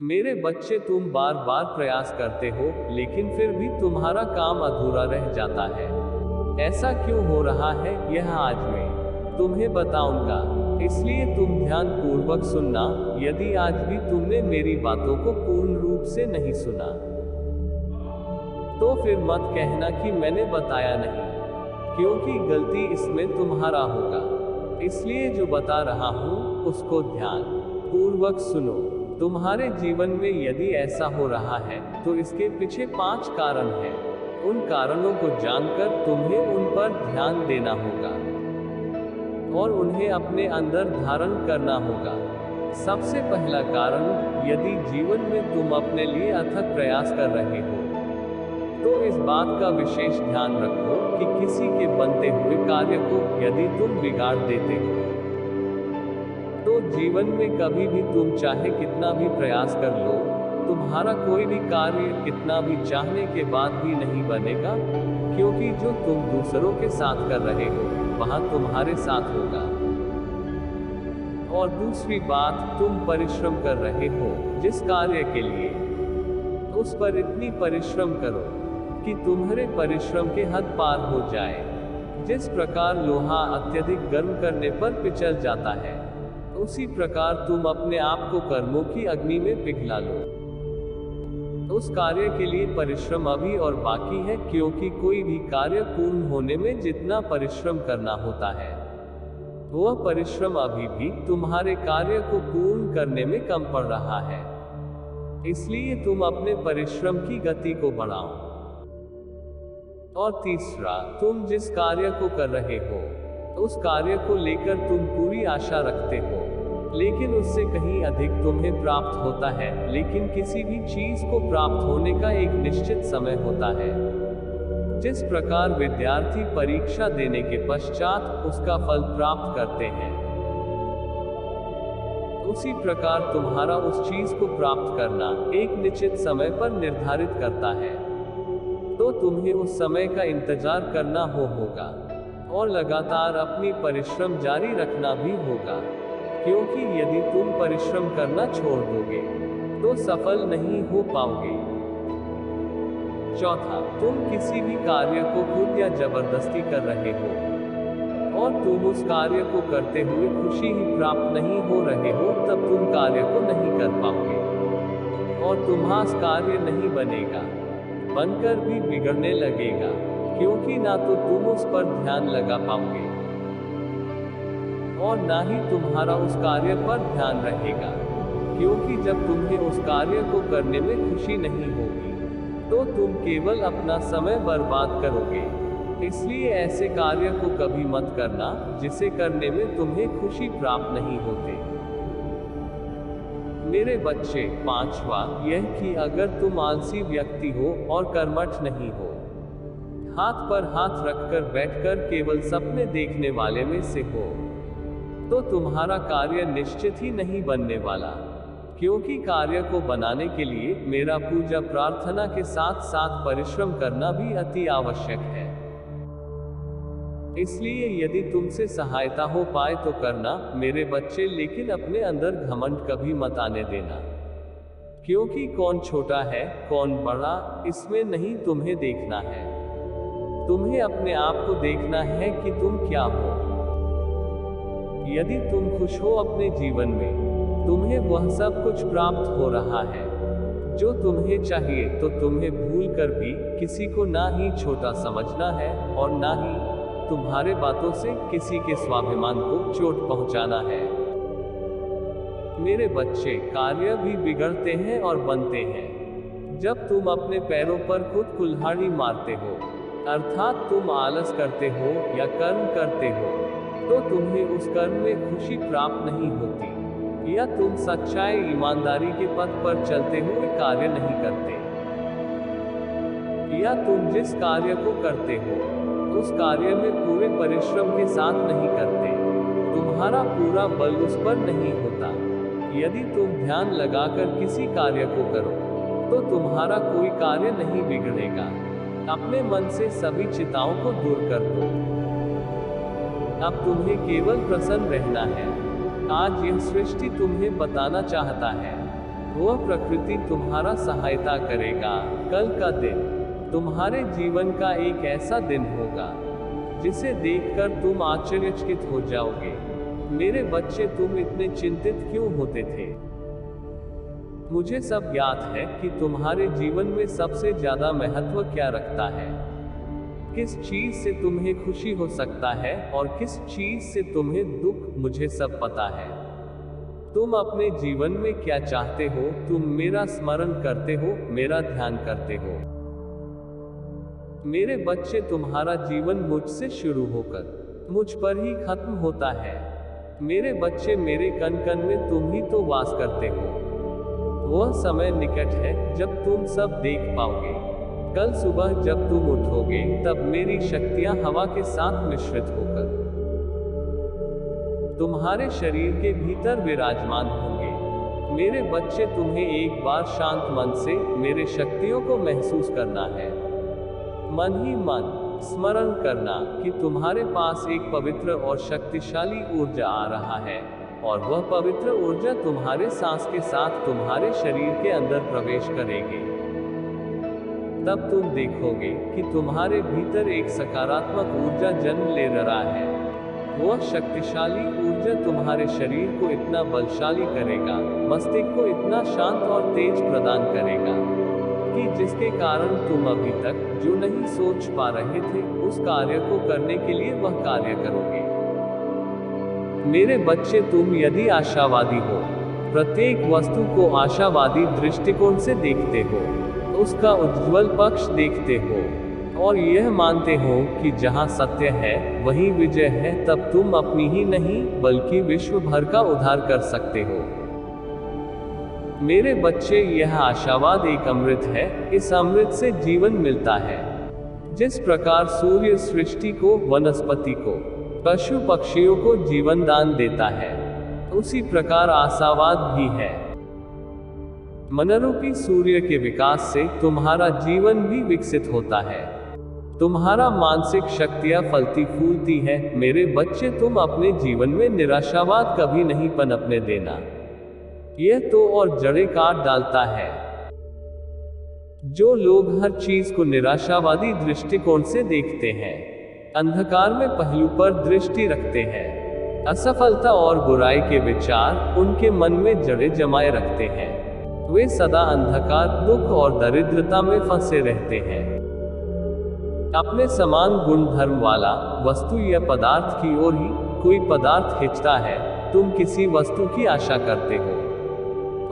मेरे बच्चे, तुम बार बार प्रयास करते हो, लेकिन फिर भी तुम्हारा काम अधूरा रह जाता है। ऐसा क्यों हो रहा है, यह आज मैं तुम्हें बताऊंगा। इसलिए तुम ध्यान पूर्वक सुनना। यदि आज भी तुमने मेरी बातों को पूर्ण रूप से नहीं सुना, तो फिर मत कहना कि मैंने बताया नहीं, क्योंकि गलती इसमें तुम्हारा होगा। इसलिए जो बता रहा हूं, उसको ध्यान पूर्वक सुनो। तुम्हारे जीवन में यदि ऐसा हो रहा है, तो इसके पीछे 5 कारण हैं। उन कारणों को जानकर तुम्हें उन पर ध्यान देना होगा और उन्हें अपने अंदर धारण करना होगा। सबसे पहला कारण, यदि जीवन में तुम अपने लिए अथक प्रयास कर रहे हो, तो इस बात का विशेष ध्यान रखो कि किसी के बनते हुए कार्य को यदि तुम बिगाड़ देते हो, तो जीवन में कभी भी तुम चाहे कितना भी प्रयास कर लो, तुम्हारा कोई भी कार्य कितना भी चाहने के बाद भी नहीं बनेगा, क्योंकि जो तुम दूसरों के साथ कर रहे हो, वहां तुम्हारे साथ होगा। और दूसरी बात, तुम परिश्रम कर रहे हो जिस कार्य के लिए, उस पर इतनी परिश्रम करो कि तुम्हारे परिश्रम के हद पार हो जाए। जिस प्रकार लोहा अत्यधिक गर्म करने पर पिघल जाता है, उसी प्रकार तुम अपने आप को कर्मों की अग्नि में पिघला लो। उस कार्य के लिए परिश्रम अभी और बाकी है, क्योंकि कोई भी कार्य पूर्ण होने में जितना परिश्रम करना होता है, वह परिश्रम अभी भी तुम्हारे कार्य को पूर्ण करने में कम पड़ रहा है। इसलिए तुम अपने परिश्रम की गति को बढ़ाओ। और तीसरा, तुम जिस कार्य को कर रहे हो, उस कार्य को लेकर तुम पूरी आशा रखते हो, लेकिन उससे कहीं अधिक तुम्हें प्राप्त होता है। लेकिन किसी भी चीज को प्राप्त होने का एक निश्चित समय होता है। जिस प्रकार विद्यार्थी परीक्षा देने के पश्चात उसका फल प्राप्त करते हैं, उसी प्रकार तुम्हारा उस चीज को प्राप्त करना एक निश्चित समय पर निर्धारित करता है। तो तुम्हें उस समय का इंतजार करना होगा और लगातार अपनी परिश्रम जारी रखना भी होगा, क्योंकि यदि तुम परिश्रम करना छोड़ दोगे, तो सफल नहीं हो पाओगे। चौथा, तुम किसी भी कार्य को खुद या जबरदस्ती कर रहे हो, और तुम उस कार्य को करते हुए खुशी ही प्राप्त नहीं हो रहे हो, तब तुम कार्य को नहीं कर पाओगे और तुम्हारा कार्य नहीं बनेगा, बनकर भी बिगड़ने लगेगा, क्योंकि ना तो तुम उस पर ध्यान लगा पाओगे और ना ही तुम्हारा उस कार्य पर ध्यान रहेगा, क्योंकि जब तुम्हें उस कार्य को करने में खुशी नहीं होगी, तो तुम केवल अपना समय बर्बाद करोगे। इसलिए ऐसे कार्य को कभी मत करना जिसे करने में तुम्हें खुशी प्राप्त नहीं होती। मेरे बच्चे, पांचवा यह कि अगर तुम आलसी व्यक्ति हो और कर्मठ नहीं हो, हाथ पर हाथ रखकर बैठकर केवल सपने देखने वाले में से हो, तो तुम्हारा कार्य निश्चित ही नहीं बनने वाला, क्योंकि कार्य को बनाने के लिए मेरा पूजा प्रार्थना के साथ साथ परिश्रम करना भी अति आवश्यक है। इसलिए यदि तुमसे सहायता हो पाए तो करना मेरे बच्चे, लेकिन अपने अंदर घमंड कभी मत आने देना, क्योंकि कौन छोटा है कौन बड़ा, इसमें नहीं तुम्हें देखना है। तुम्हें अपने आप को देखना है कि तुम क्या हो। यदि तुम खुश हो अपने जीवन में, तुम्हें वह सब कुछ प्राप्त हो रहा है जो तुम्हें चाहिए, तो तुम्हें भूल कर भी किसी को ना ही छोटा समझना है और ना ही तुम्हारे बातों से किसी के स्वाभिमान को चोट पहुंचाना है। मेरे बच्चे, कार्य भी बिगड़ते हैं और बनते हैं जब तुम अपने पैरों पर खुद कुल्हाड़ी मारते हो, अर्थात तुम आलस करते हो या कर्म करते हो, तो तुम्हें उस कर्म में खुशी प्राप्त नहीं होती, या तुम सच्चाई ईमानदारी के पथ पर चलते हुए कार्य नहीं करते, या तुम जिस कार्य को करते हो उस कार्य में पूरे परिश्रम के साथ नहीं करते, तुम्हारा पूरा बल उस पर नहीं होता। यदि तुम ध्यान लगाकर किसी कार्य को करो, तो तुम्हारा कोई कार्य नहीं बिगड़ेगा। अपने मन से सभी चिंताओं को दूर कर दो। अब तुम्हें केवल प्रसन्न रहना है। आज यह सृष्टि तुम्हें बताना चाहता है, वह प्रकृति तुम्हारा सहायता करेगा। कल का दिन तुम्हारे जीवन का एक ऐसा दिन होगा जिसे देखकर तुम आश्चर्यचकित हो जाओगे। मेरे बच्चे, तुम इतने चिंतित क्यों होते थे? मुझे सब ज्ञात है कि तुम्हारे जीवन में सबसे ज्यादा महत्व क्या रखता है, किस चीज से तुम्हें खुशी हो सकता है और किस चीज से तुम्हें दुख, मुझे सब पता है। तुम अपने जीवन में क्या चाहते हो, तुम मेरा स्मरण करते हो, मेरा ध्यान करते हो। मेरे बच्चे, तुम्हारा जीवन मुझसे शुरू होकर मुझ पर ही खत्म होता है। मेरे बच्चे, मेरे कण कण में तुम ही तो वास करते हो। वह समय निकट है जब तुम सब देख पाओगे। कल सुबह जब तुम उठोगे तब मेरी शक्तियां हवा के साथ मिश्रित होकर तुम्हारे शरीर के भीतर विराजमान होंगे। मेरे बच्चे, तुम्हें एक बार शांत मन से मेरे शक्तियों को महसूस करना है। मन ही मन स्मरण करना कि तुम्हारे पास एक पवित्र और शक्तिशाली ऊर्जा आ रहा है और वह पवित्र ऊर्जा तुम्हारे सांस के साथ तुम्हारे शरीर के अंदर प्रवेश करेगी। तब तुम देखोगे कि तुम्हारे भीतर एक सकारात्मक ऊर्जा जन्म ले रहा है। वह शक्तिशाली ऊर्जा तुम्हारे शरीर को इतना बलशाली करेगा, मस्तिष्क को इतना शांत और तेज प्रदान करेगा कि जिसके कारण तुम अभी तक जो नहीं सोच पा रहे थे, उस कार्य को करने के लिए वह कार्य करोगे। मेरे बच्चे, तुम यदि आशावादी हो, प्रत्येक वस्तु को आशावादी दृष्टिकोण से देखते हो, उसका उज्ज्वल पक्ष देखते हो और यह मानते हो कि जहां सत्य है वहीं विजय है, तब तुम अपनी ही नहीं बल्कि विश्व भर का उद्धार कर सकते हो। मेरे बच्चे, यह आशावाद एक अमृत है। इस अमृत से जीवन मिलता है। जिस प्रकार सूर्य सृष्टि को, वनस्पति को, पशु पक्षियों को जीवन दान देता है, उसी प्रकार आशावाद भी है। मनरूपी सूर्य के विकास से तुम्हारा जीवन भी विकसित होता है। तुम्हारा मानसिक शक्तियां फलती फूलती है। मेरे बच्चे, तुम अपने जीवन में निराशावाद कभी नहीं पनपने देना। यह तो और जड़ें काट डालता है। जो लोग हर चीज को निराशावादी दृष्टिकोण से देखते हैं, अंधकार में पहलू पर दृष्टि रखते हैं, असफलता और बुराई के विचार उनके मन में जड़ें जमाए रखते हैं, वे सदा अंधकार, दुख और दरिद्रता में फंसे रहते हैं। अपने समान गुण धर्म वाला वस्तु या पदार्थ की ओर ही कोई पदार्थ खींचता है। तुम किसी वस्तु की आशा करते हो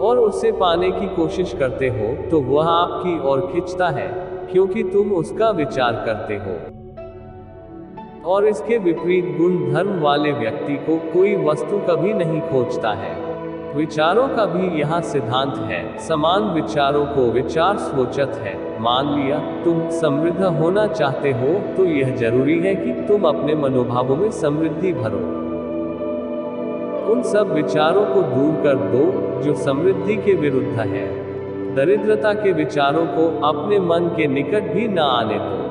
और उसे पाने की कोशिश करते हो तो वह आपकी ओर खींचता है, क्योंकि तुम उसका विचार करते हो। और इसके विपरीत गुण धर्म वाले व्यक्ति को कोई वस्तु कभी नहीं खोजता है। विचारों का भी यहाँ सिद्धांत है। समान विचारों को विचार स्वोचत है। मान लिया तुम समृद्ध होना चाहते हो तो यह जरूरी है कि तुम अपने मनोभावों में समृद्धि भरो। उन सब विचारों को दूर कर दो जो समृद्धि के विरुद्ध है। दरिद्रता के विचारों को अपने मन के निकट भी न आने दो।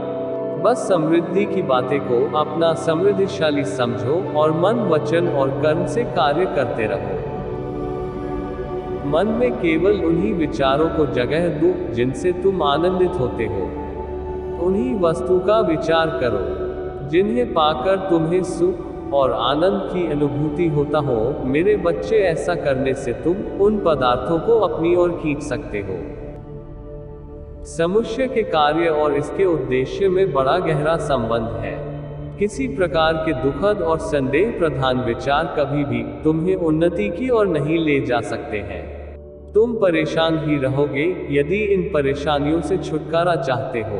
बस समृद्धि की बातें को अपना समृद्धिशाली समझो और मन, वचन और कर्म से कार्य करते रहो। मन में केवल उन्हीं विचारों को जगह दो जिनसे तुम आनंदित होते हो। उन्हीं वस्तु का विचार करो जिन्हें पाकर तुम्हें सुख और आनंद की अनुभूति होता हो। मेरे बच्चे, ऐसा करने से तुम उन पदार्थों को अपनी ओर खींच सकते हो। समुच्चय के कार्य और इसके उद्देश्य में बड़ा गहरा संबंध है। किसी प्रकार के दुखद और संदेह प्रधान विचार कभी भी तुम्हें उन्नति की ओर नहीं ले जा सकते हैं। तुम परेशान ही रहोगे। यदि इन परेशानियों से छुटकारा चाहते हो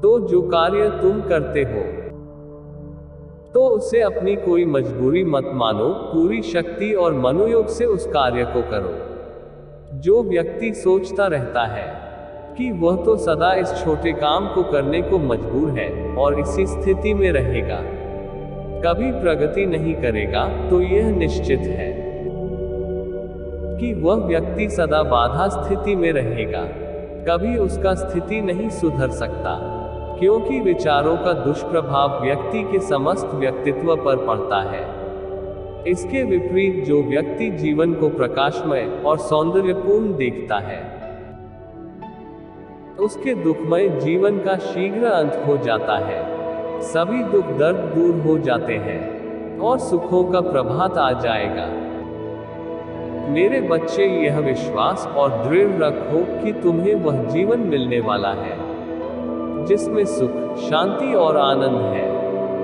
तो जो कार्य तुम करते हो तो उसे अपनी कोई मजबूरी मत मानो। पूरी शक्ति और मनोयोग से उस कार्य को करो। जो व्यक्ति सोचता रहता है कि वह तो सदा इस छोटे काम को करने को मजबूर है और इसी स्थिति में रहेगा, कभी प्रगति नहीं करेगा, तो यह निश्चित है कि वह व्यक्ति सदा बाधा स्थिति में रहेगा। कभी उसका स्थिति नहीं सुधर सकता, क्योंकि विचारों का दुष्प्रभाव व्यक्ति के समस्त व्यक्तित्व पर पड़ता है। इसके विपरीत जो व्यक्ति जीवन को प्रकाशमय और सौंदर्यपूर्ण देखता है, उसके दुखमय जीवन का शीघ्र अंत हो जाता है। सभी दुख दर्द दूर हो जाते हैं और सुखों का प्रभात आ जाएगा। मेरे बच्चे, यह विश्वास और दृढ़ रखो कि तुम्हें वह जीवन मिलने वाला है जिसमें सुख, शांति और आनंद है।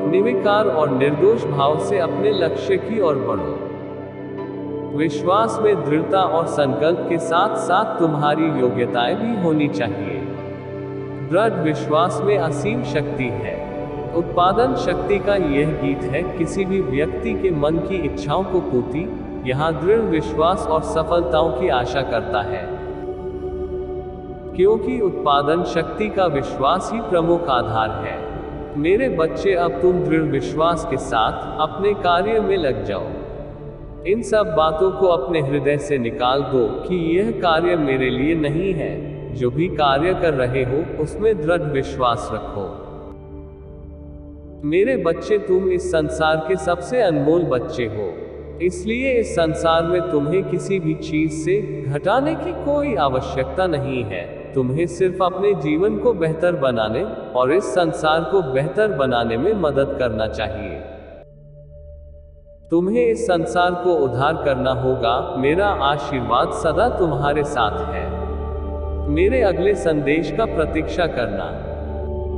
निर्विकार और निर्दोष भाव से अपने लक्ष्य की ओर बढ़ो। विश्वास में दृढ़ता और संकल्प के साथ साथ तुम्हारी योग्यताएं भी होनी चाहिए। दृढ़ विश्वास में असीम शक्ति है। उत्पादन शक्ति का यह गीत है, किसी भी व्यक्ति के मन की इच्छाओं को पूर्ति यहाँ दृढ़ विश्वास और सफलताओं की आशा करता है, क्योंकि उत्पादन शक्ति का विश्वास ही प्रमुख आधार है। मेरे बच्चे, अब तुम दृढ़ विश्वास के साथ अपने कार्य में लग जाओ। इन सब बातों को अपने हृदय से निकाल दो कि यह कार्य मेरे लिए नहीं है। जो भी कार्य कर रहे हो उसमें दृढ़ विश्वास रखो। मेरे बच्चे, तुम इस संसार के सबसे अनमोल बच्चे हो, इसलिए इस संसार में तुम्हें किसी भी चीज से घटाने की कोई आवश्यकता नहीं है। तुम्हें सिर्फ अपने जीवन को बेहतर बनाने और इस संसार को बेहतर बनाने में मदद करना चाहिए। तुम्हें इस संसार को उद्धार करना होगा। मेरा आशीर्वाद सदा तुम्हारे साथ है। मेरे अगले संदेश का प्रतीक्षा करना।